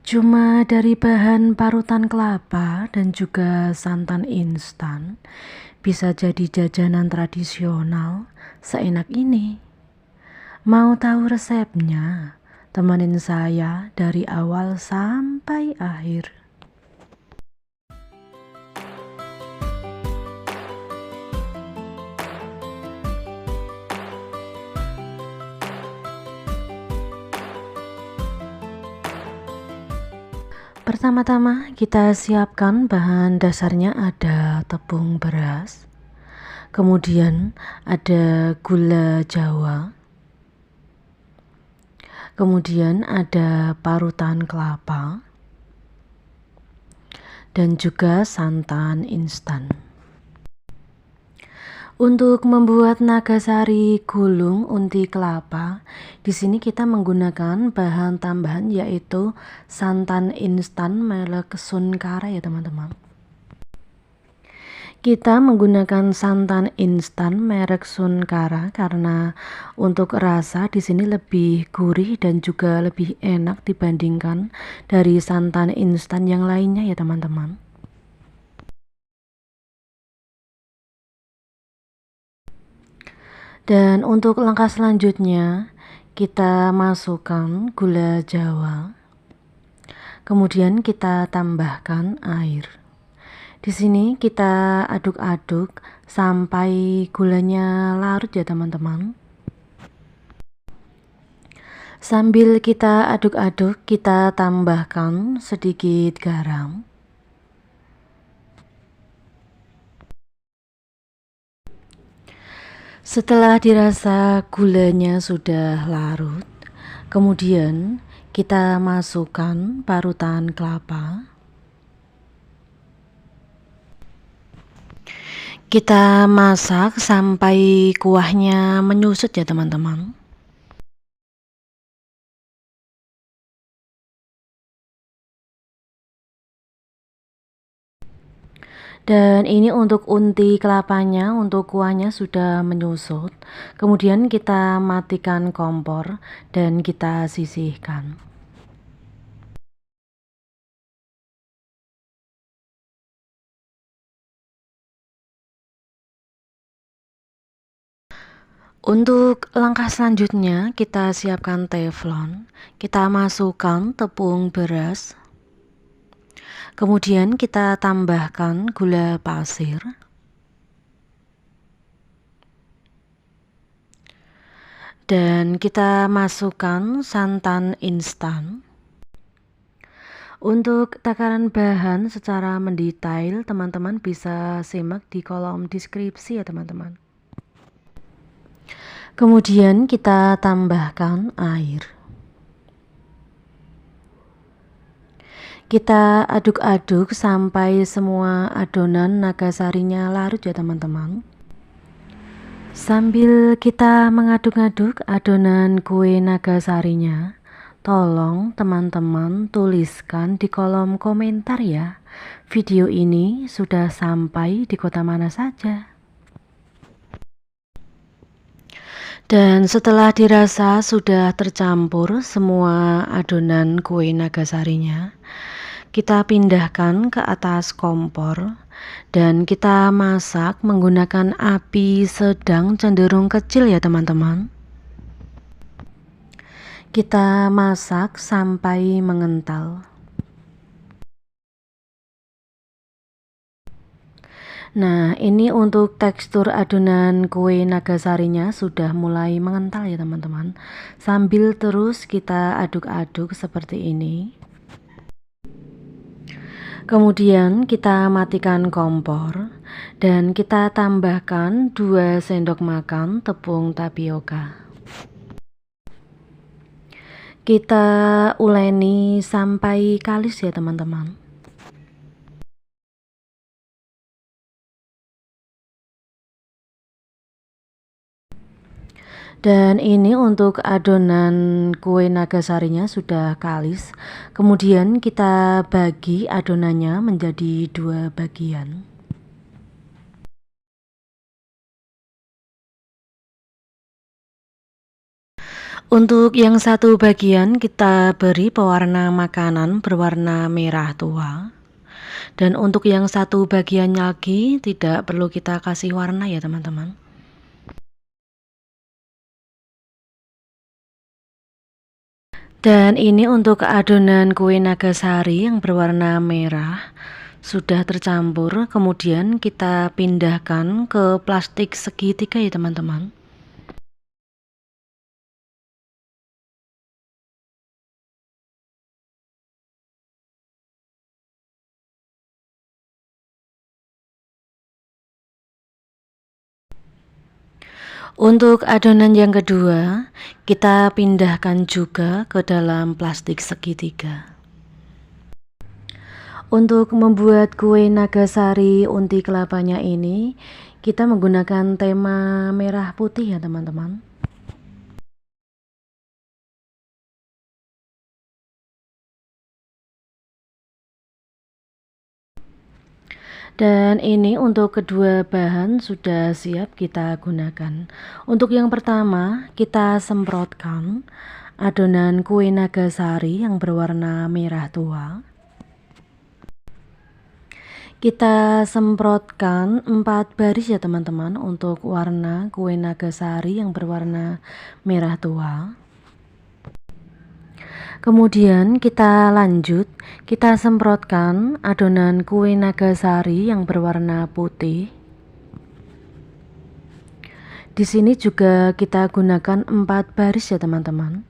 Cuma dari bahan parutan kelapa dan juga santan instan bisa jadi jajanan tradisional seenak ini. Mau tahu resepnya? Temenin saya dari awal sampai akhir. Pertama-tama kita siapkan bahan dasarnya, ada tepung beras, kemudian ada gula Jawa, kemudian ada parutan kelapa, dan juga santan instan. Untuk membuat nagasari gulung unti kelapa, di sini kita menggunakan bahan tambahan yaitu santan instan merek Sunkara ya teman-teman. Kita menggunakan santan instan merek Sunkara karena untuk rasa di sini lebih gurih dan juga lebih enak dibandingkan dari santan instan yang lainnya ya teman-teman. Dan untuk langkah selanjutnya kita masukkan gula Jawa, kemudian kita tambahkan air. Di sini kita aduk-aduk sampai gulanya larut ya teman-teman. Sambil kita aduk-aduk, kita tambahkan sedikit garam. Setelah dirasa gulanya sudah larut, kemudian kita masukkan parutan kelapa. Kita masak sampai kuahnya menyusut ya teman-teman. Dan ini untuk unti kelapanya, untuk kuahnya sudah menyusut. Kemudian kita matikan kompor dan kita sisihkan. Untuk langkah selanjutnya kita siapkan teflon. Kita masukkan tepung beras. Kemudian kita tambahkan gula pasir. Dan kita masukkan santan instan. Untuk takaran bahan secara mendetail, teman-teman bisa simak di kolom deskripsi ya teman-teman. Kemudian kita tambahkan air. Kita aduk-aduk sampai semua adonan nagasarinya larut ya teman-teman. Sambil kita mengaduk-aduk adonan kue nagasarinya, tolong teman-teman tuliskan di kolom komentar ya, video ini sudah sampai di kota mana saja. Dan setelah dirasa sudah tercampur semua adonan kue nagasarinya, kita pindahkan ke atas kompor dan kita masak menggunakan api sedang cenderung kecil ya teman-teman. Kita masak sampai mengental. Nah, ini untuk tekstur adonan kue nagasarinya sudah mulai mengental ya teman-teman. Sambil terus kita aduk-aduk seperti ini. Kemudian kita matikan kompor dan kita tambahkan 2 sendok makan tepung tapioka. Kita uleni sampai kalis ya teman-teman. Dan ini untuk adonan kue nagasarinya sudah kalis. Kemudian kita bagi adonannya menjadi 2 bagian. Untuk yang satu bagian kita beri pewarna makanan berwarna merah tua. Dan untuk yang satu bagian lagi tidak perlu kita kasih warna ya teman-teman. Dan ini untuk adonan kue nagasari yang berwarna merah sudah tercampur, kemudian kita pindahkan ke plastik segitiga ya teman-teman. Untuk adonan yang kedua, kita pindahkan juga ke dalam plastik segitiga. Untuk membuat kue nagasari unti kelapanya ini, kita menggunakan tema merah putih ya teman-teman. Dan ini untuk kedua bahan sudah siap kita gunakan. Untuk yang pertama, kita semprotkan adonan kue nagasari yang berwarna merah tua. Kita semprotkan 4 baris ya teman-teman untuk warna kue nagasari yang berwarna merah tua. Kemudian kita lanjut, kita semprotkan adonan kue nagasari yang berwarna putih. Di sini juga kita gunakan 4 baris ya teman-teman.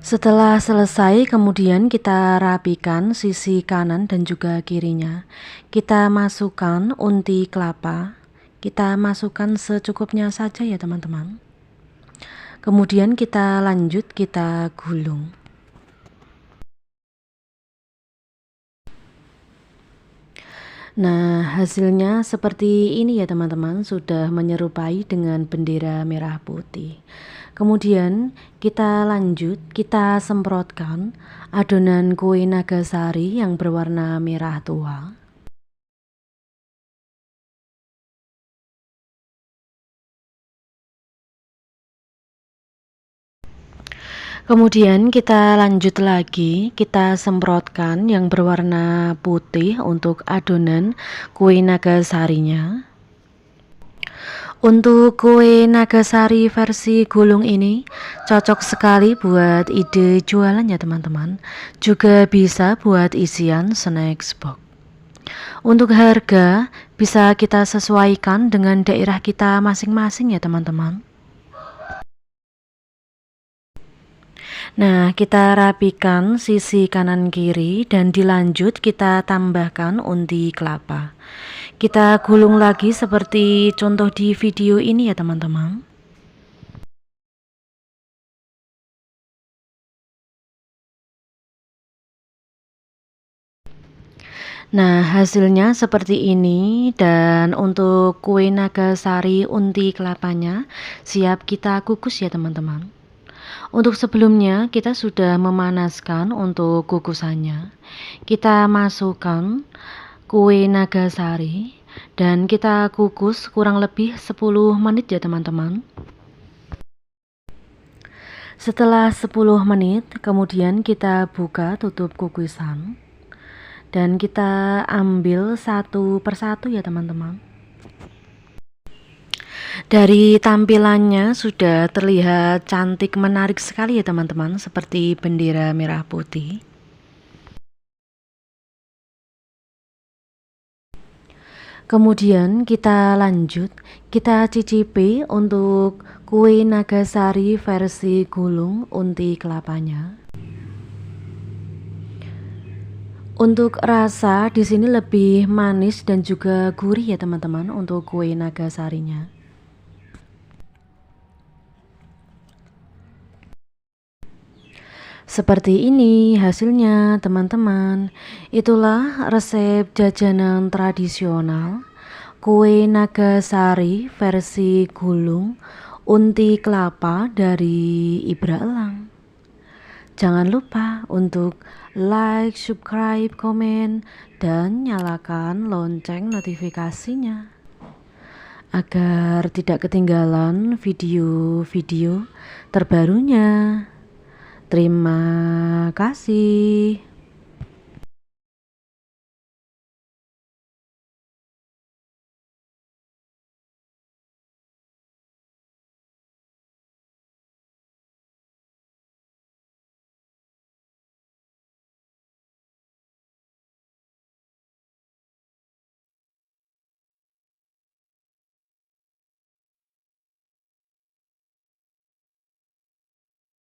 Setelah selesai, kemudian kita rapikan sisi kanan dan juga kirinya. Kita masukkan unti kelapa. Kita masukkan secukupnya saja ya teman-teman. Kemudian kita lanjut, kita gulung. Nah, hasilnya seperti ini ya teman-teman, sudah menyerupai dengan bendera merah putih. Kemudian kita lanjut, kita semprotkan adonan kue nagasari yang berwarna merah tua. Kemudian kita lanjut lagi, kita semprotkan yang berwarna putih untuk adonan kue nagasarinya. Untuk kue nagasari versi gulung ini cocok sekali buat ide jualan ya teman-teman. Juga bisa buat isian snack box. Untuk harga bisa kita sesuaikan dengan daerah kita masing-masing ya teman-teman. Nah, kita rapikan sisi kanan kiri dan dilanjut kita tambahkan unti kelapa. Kita gulung lagi seperti contoh di video ini ya teman-teman. Nah, hasilnya seperti ini, dan untuk kue nagasari unti kelapanya siap kita kukus ya teman-teman. Untuk sebelumnya kita sudah memanaskan untuk kukusannya. Kita masukkan kue nagasari dan kita kukus kurang lebih 10 menit ya teman-teman. Setelah 10 menit kemudian kita buka tutup kukusan dan kita ambil satu persatu ya teman-teman. Dari tampilannya sudah terlihat cantik, menarik sekali ya teman-teman, seperti bendera merah putih. Kemudian kita lanjut, kita cicipi untuk kue nagasari versi gulung unti kelapanya. Untuk rasa di sini lebih manis dan juga gurih ya teman-teman untuk kue nagasarinya. Seperti ini hasilnya teman-teman. Itulah resep jajanan tradisional kue nagasari versi gulung unti kelapa dari Ibra Elang. Jangan lupa untuk like, subscribe, komen, dan nyalakan lonceng notifikasinya agar tidak ketinggalan video-video terbarunya. Terima kasih.